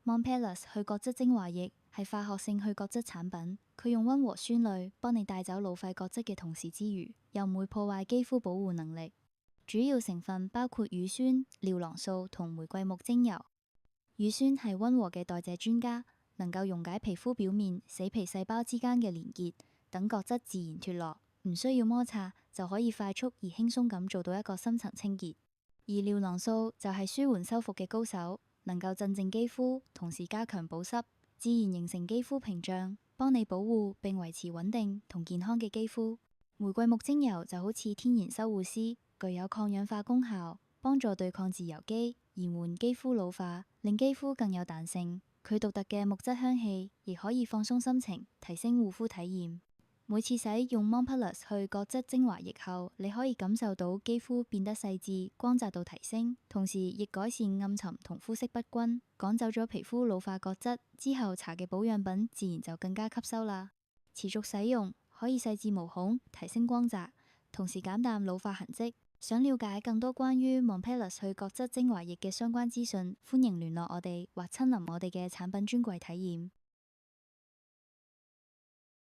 Monpelus 去角質精華液係化學性去角質產品，佢用溫和酸類幫你帶走老廢角質嘅同時之餘，又唔會破壞肌膚保護能力。主要成分包括乳酸、尿囊素同玫瑰木精油。乳酸係溫和嘅代謝專家，能夠溶解皮膚表面死皮細胞之間嘅連結，等角質自然脫落，唔需要摩擦就可以快速而輕鬆咁做到一個深層清潔。而尿囊素就係舒緩修復嘅高手，能夠鎮靜肌膚，同時加強保濕，自然形成肌膚屏障，幫你保護並維持穩定同健康嘅肌膚。玫瑰木精油就好似天然修護師，具有抗氧化功效，幫助對抗自由基，延緩肌膚老化，令肌膚更有彈性。佢獨特嘅木質香氣亦可以放鬆心情，提升護膚體驗。每次使用 Monpelus 去角質精華液後，你可以感受到肌膚變得細緻，光澤度提升，同時亦改善暗沉同膚色不均，趕走咗皮膚老化角質。之後搽嘅保養品自然就更加吸收啦。持續使用可以細緻毛孔，提升光澤，同時減淡老化痕跡。想了解更多關於 Monpelus 去角質精華液嘅相關資訊，歡迎聯絡我哋或親臨我哋嘅產品專櫃體驗。